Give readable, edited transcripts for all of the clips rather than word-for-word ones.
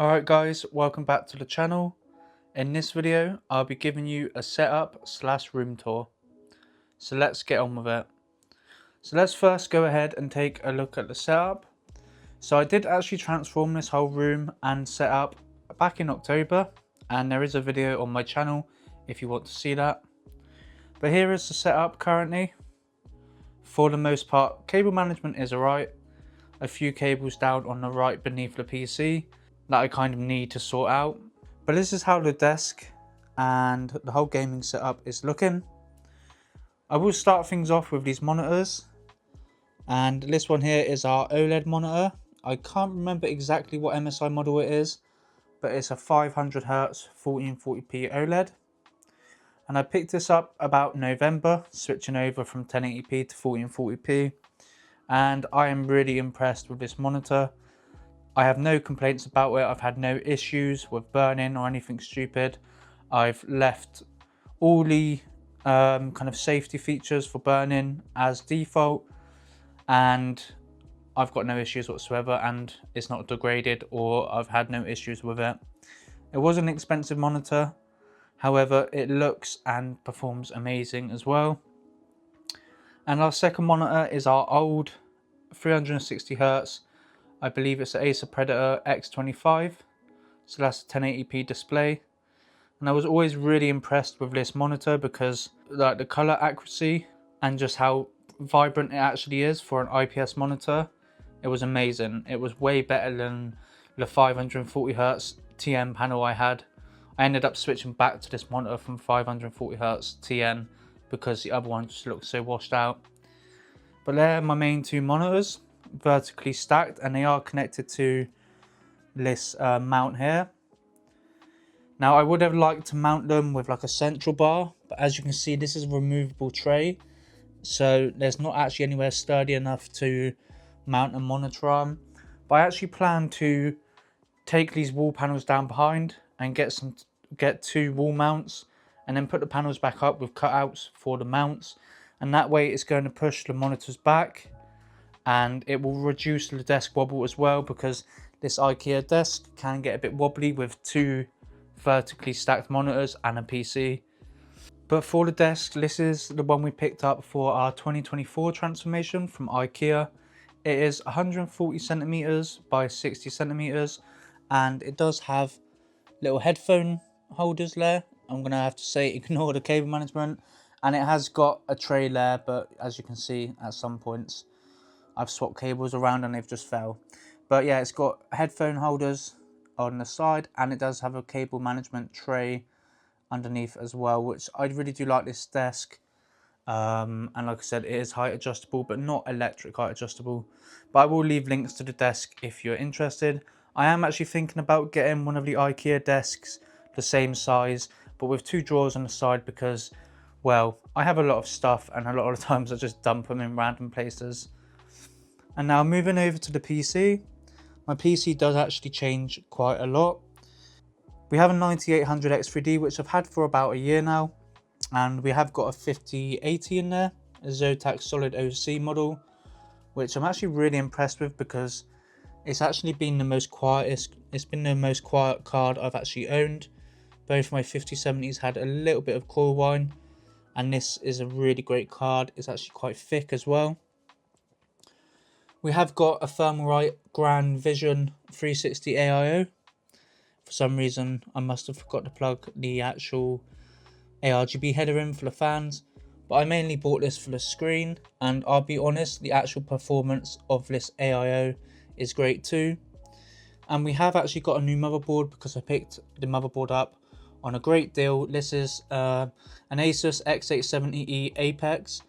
Alright guys, welcome back to the channel. In this video, I'll be giving you a setup / room tour. So let's get on with it. So let's first go ahead and take a look at the setup. So I did actually transform this whole room and setup back in October, and there is a video on my channel if you want to see that. But here is the setup currently. For the most part, cable management is alright. A few cables down on the right beneath the PC that I kind of need to sort out. But this is how the desk and the whole gaming setup is looking. I will start things off with these monitors, and this one here is our OLED monitor. I can't remember exactly what MSI model it is, but it's a 500Hz 1440p OLED. And I picked this up about November, switching over from 1080p to 1440p, and I am really impressed with this monitor. I have no complaints about it. I've had no issues with burning or anything stupid. I've left all the kind of safety features for burning as default, and I've got no issues whatsoever, and it's not degraded or I've had no issues with it. It was an expensive monitor, however it looks and performs amazing as well. And our second monitor is our old 360Hz, I believe it's an Acer Predator X25, so that's a 1080p display. And I was always really impressed with this monitor because like the color accuracy and just how vibrant it actually is for an IPS monitor. It was amazing. It was way better than the 540Hz TN panel I had. I ended up switching back to this monitor from 540Hz TN because the other one just looked so washed out. But they're my main two monitors, vertically stacked, and they are connected to this mount here. Now I would have liked to mount them with like a central bar, but as you can see this is a removable tray, so there's not actually anywhere sturdy enough to mount a monitor on. But I actually plan to take these wall panels down behind and get two wall mounts, and then put the panels back up with cutouts for the mounts, and that way it's going to push the monitors back, and it will reduce the desk wobble as well, because this IKEA desk can get a bit wobbly with two vertically stacked monitors and a PC. But for the desk, this is the one we picked up for our 2024 transformation from IKEA. It is 140 centimeters by 60 centimeters, and it does have little headphone holders there. I'm gonna have to say ignore the cable management, and it has got a tray there, but as you can see at some points I've swapped cables around and they've just fell. But yeah, it's got headphone holders on the side, and it does have a cable management tray underneath as well, which I really do like this desk. And like I said, it is height adjustable, but not electric height adjustable. But I will leave links to the desk if you're interested. I am actually thinking about getting one of the IKEA desks the same size, but with two drawers on the side, because, well, I have a lot of stuff and a lot of the times I just dump them in random places. And now moving over to the PC, my PC does actually change quite a lot. We have a 9800 X3D, which I've had for about a year now, and we have got a 5080 in there, a Zotac Solid OC model, which I'm actually really impressed with because it's actually been the most quietest. It's been the most quiet card I've actually owned. Both my 5070s had a little bit of core whine, and this is a really great card. It's actually quite thick as well. We have got a Thermalright Grand Vision 360 AIO. For some reason, I must have forgot to plug the actual ARGB header in for the fans, but I mainly bought this for the screen, and I'll be honest, the actual performance of this AIO is great too. And we have actually got a new motherboard because I picked the motherboard up on a great deal. This is an Asus X870E Apex,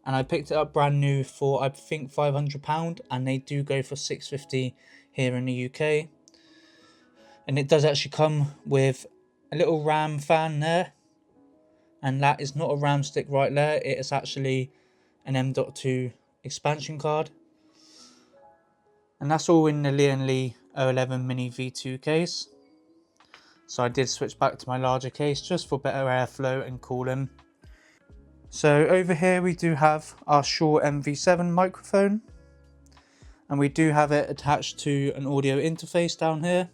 and I picked it up brand new for I think £500, and they do go for £650 here in the UK. And it does actually come with a little RAM fan there, and that is not a RAM stick right there, it is actually an M.2 expansion card. And that's all in the Lee & 011 Mini V2 case. So I did switch back to my larger case just for better airflow and cooling. So over here we do have our Shure MV7 microphone, and we do have it attached to an audio interface down here.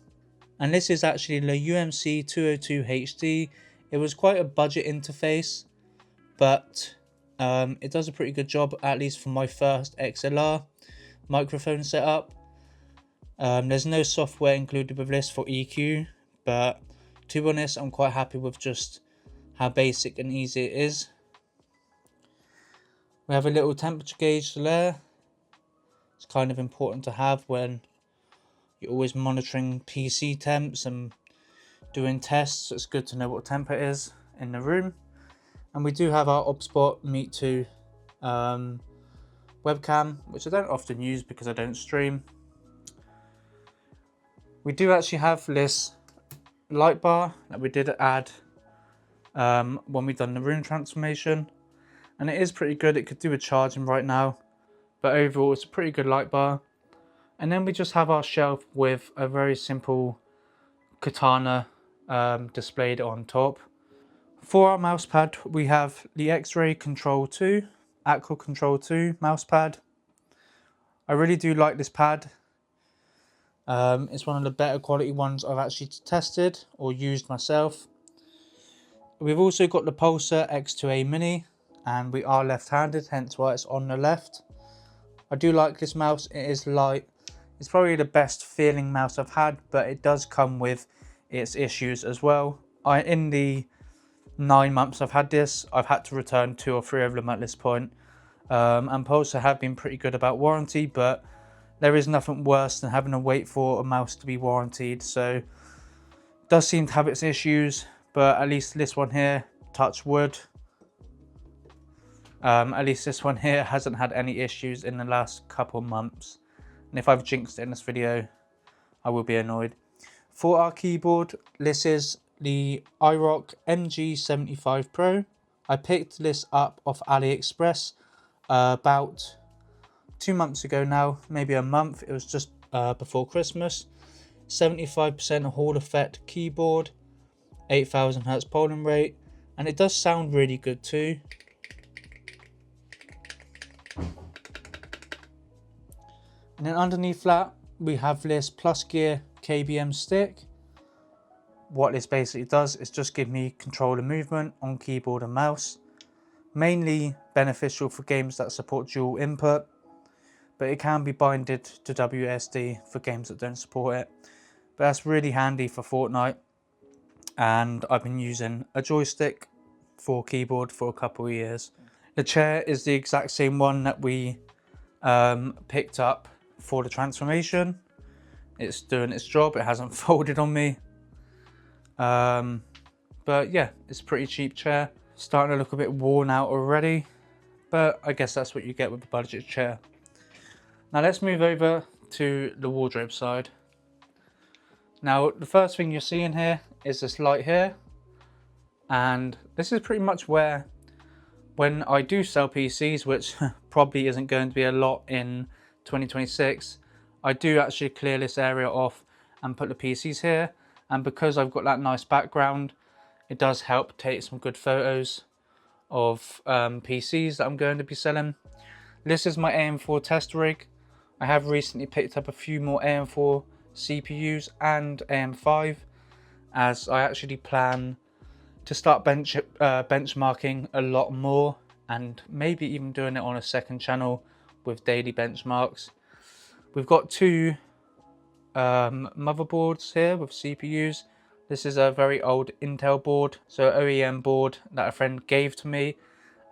and this is actually the UMC 202 HD. It was quite a budget interface, but it does a pretty good job, at least for my first XLR microphone setup. There's no software included with this for EQ, but to be honest, I'm quite happy with just how basic and easy it is. We have a little temperature gauge there. It's kind of important to have when you're always monitoring PC temps and doing tests. It's good to know what temp it is in the room. And we do have our OBSBot Meet 2 webcam, which I don't often use because I don't stream. We do actually have this light bar that we did add when we done the room transformation, and it is pretty good. It could do with charging right now, but overall it's a pretty good light bar. And then we just have our shelf with a very simple katana displayed on top. For our mouse pad, we have the X-Ray Control 2, Aqua Control 2 mouse pad. I really do like this pad. It's one of the better quality ones I've actually tested or used myself. We've also got the Pulsar X2A Mini, and we are left-handed, hence why it's on the left. I do like this mouse. It is light. It's probably the best feeling mouse I've had, but it does come with its issues as well. In the 9 months I've had this, I've had to return 2 or 3 of them at this point. And Pulsar have been pretty good about warranty, but there is nothing worse than having to wait for a mouse to be warranted. So it does seem to have its issues, but at least this one here, touch wood, at least this one here hasn't had any issues in the last couple of months. And if I've jinxed it in this video, I will be annoyed. For our keyboard, this is the iRock MG75 Pro. I picked this up off AliExpress about 2 months ago now, maybe a month. It was just before Christmas. 75% Hall effect keyboard, 8000 Hz polling rate, and it does sound really good too. And then underneath that, we have this Plus Gear KBM stick. What this basically does is just give me control and movement on keyboard and mouse. Mainly beneficial for games that support dual input, but it can be binded to WSD for games that don't support it. But that's really handy for Fortnite, and I've been using a joystick for keyboard for a couple of years. The chair is the exact same one that we picked up for the transformation. It's doing its job. It hasn't folded on me. But yeah, it's a pretty cheap chair. Starting to look a bit worn out already, but I guess that's what you get with a budget chair. Now let's move over to the wardrobe side. Now the first thing you're seeing here is this light here, and this is pretty much where, when I do sell PCs, which probably isn't going to be a lot in 2026, I do actually clear this area off and put the PCs here. And because I've got that nice background, it does help take some good photos of PCs that I'm going to be selling. This is my AM4 test rig. I have recently picked up a few more AM4 CPUs and AM5, as I actually plan to start benchmarking a lot more, and maybe even doing it on a second channel with daily benchmarks. We've got 2 motherboards here with CPUs. This is a very old Intel board, so OEM board that a friend gave to me,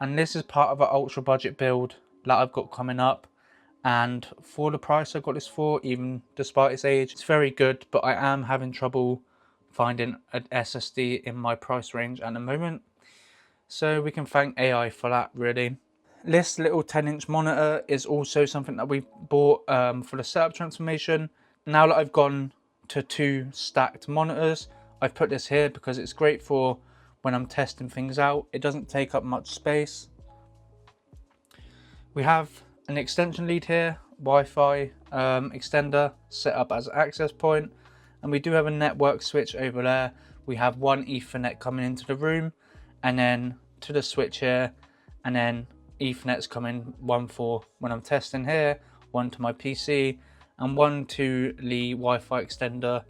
and this is part of an ultra budget build that I've got coming up. And for the price I got this for, even despite its age, it's very good, but I am having trouble finding an SSD in my price range at the moment, so we can thank AI for that really. This little 10-inch monitor is also something that we bought for the setup transformation. Now that I've gone to 2 stacked monitors, I've put this here because it's great for when I'm testing things out. It doesn't take up much space. We have an extension lead here, Wi-Fi extender set up as an access point, and we do have a network switch over there. We have 1 Ethernet coming into the room, and then to the switch here, and then Ethernet's coming 1 for when I'm testing here, 1 to my PC, and 1 to the Wi-Fi extender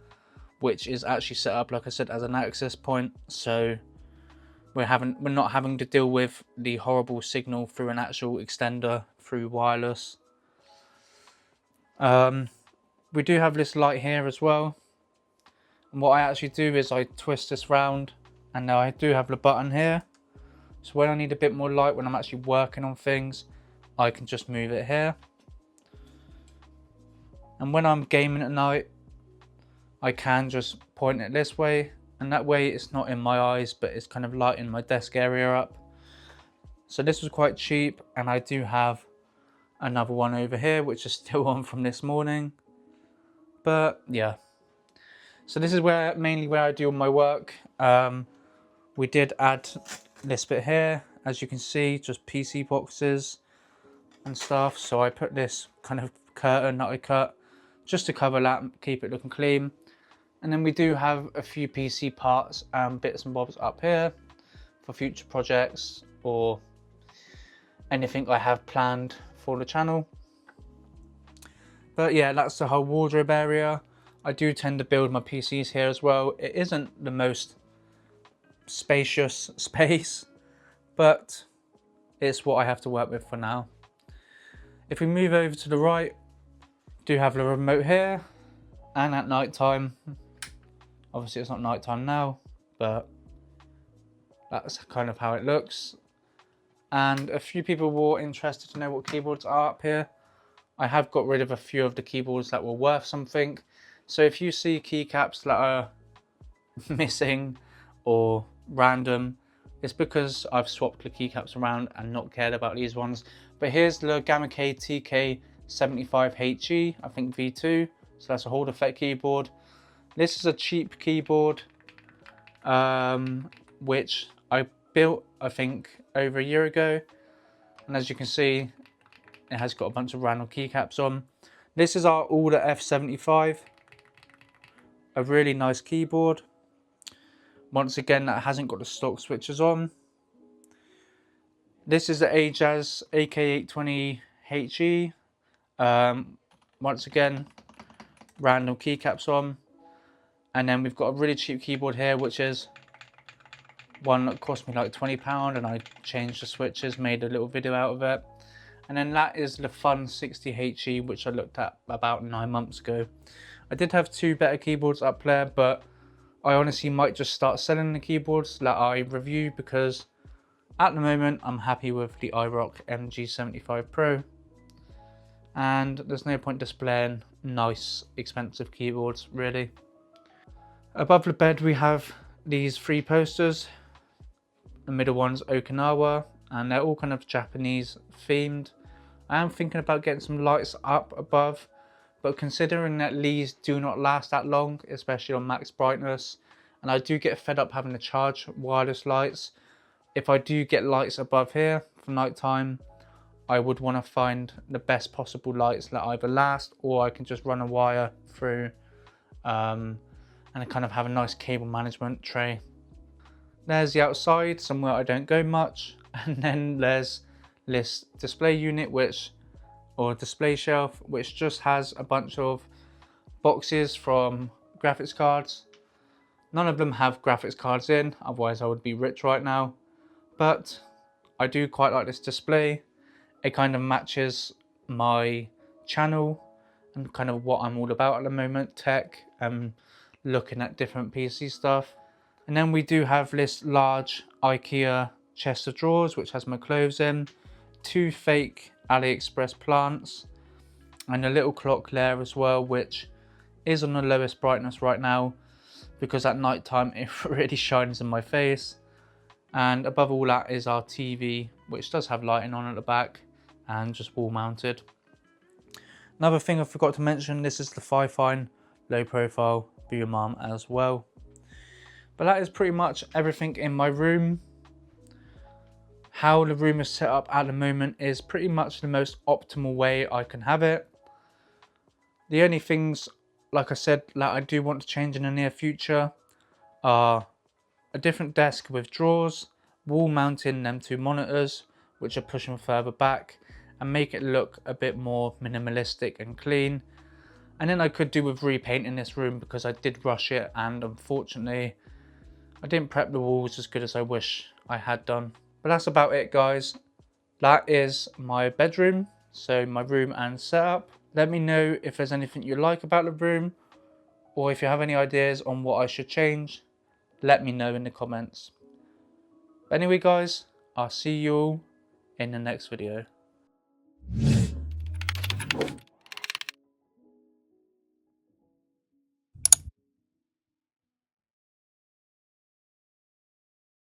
which is actually set up, like I said, as an access point, so we're not having to deal with the horrible signal through an actual extender through wireless. We do have this light here as well, and what I actually do is I twist this round, and now I do have the button here, so when I need a bit more light when I'm actually working on things, I can just move it here. And when I'm gaming at night, I can just point it this way, and that way it's not in my eyes, but it's kind of lighting my desk area up. So this was quite cheap, and I do have another one over here which is still on from this morning. But yeah, so this is mainly where I do all my work. We did add this bit here, as you can see, just PC boxes and stuff. So I put this kind of curtain that I cut just to cover that and keep it looking clean. And then we do have a few PC parts and bits and bobs up here for future projects or anything I have planned for the channel. But yeah, that's the whole wardrobe area. I do tend to build my PCs here as well. It isn't the most spacious space, but it's what I have to work with for now. If we move over to the right, do have the remote here, and at night time, obviously it's not night time now, but that's kind of how it looks. And a few people were interested to know what keyboards are up here. I have got rid of a few of the keyboards that were worth something. So if you see keycaps that are missing or random, it's because I've swapped the keycaps around and not cared about these ones. But here's the Gamma K TK75HE, I think V2. So that's a Hall effect keyboard. This is a cheap keyboard, which I built, I think, over a year ago. And as you can see, it has got a bunch of random keycaps on. This is our Order F75, a really nice keyboard. Once again, that hasn't got the stock switches on. This is the Ajaz AK820HE. Once again, random keycaps on. And then we've got a really cheap keyboard here, which is one that cost me like £20, and I changed the switches, made a little video out of it. And then that is the Fun 60HE, which I looked at about 9 months ago. I did have two better keyboards up there, but I honestly might just start selling the keyboards that I review, because at the moment I'm happy with the iRock MG75 Pro. And there's no point displaying nice, expensive keyboards, really. Above the bed we have these 3 posters. The middle one's Okinawa, and they're all kind of Japanese themed. I am thinking about getting some lights up above, but considering that these do not last that long, especially on max brightness, and I do get fed up having to charge wireless lights, if I do get lights above here for night time, I would want to find the best possible lights that either last, or I can just run a wire through and kind of have a nice cable management tray. There's the outside, somewhere I don't go much, and then there's this display unit, or display shelf, which just has a bunch of boxes from graphics cards. None of them have graphics cards in, otherwise I would be rich right now. But I do quite like this display. It kind of matches my channel and kind of what I'm all about at the moment, tech and looking at different PC stuff. And then we do have this large IKEA chest of drawers, which has my clothes in, 2 fake AliExpress plants, and a little clock there as well, which is on the lowest brightness right now, because at night time it really shines in my face. And above all that is our TV, which does have lighting on at the back and just wall mounted. Another thing I forgot to mention, this is the Fifine low profile boom arm as well. But that is pretty much everything in my room. How the room is set up at the moment is pretty much the most optimal way I can have it. The only things, like I said, that I do want to change in the near future are a different desk with drawers, wall mounting them 2 monitors, which are pushing further back, and make it look a bit more minimalistic and clean. And then I could do with repainting this room because I did rush it, and unfortunately I didn't prep the walls as good as I wish I had done. But that's about it, guys. That is my bedroom, so my room and setup. Let me know if there's anything you like about the room, or if you have any ideas on what I should change, let me know in the comments. But anyway guys, I'll see you all in the next video.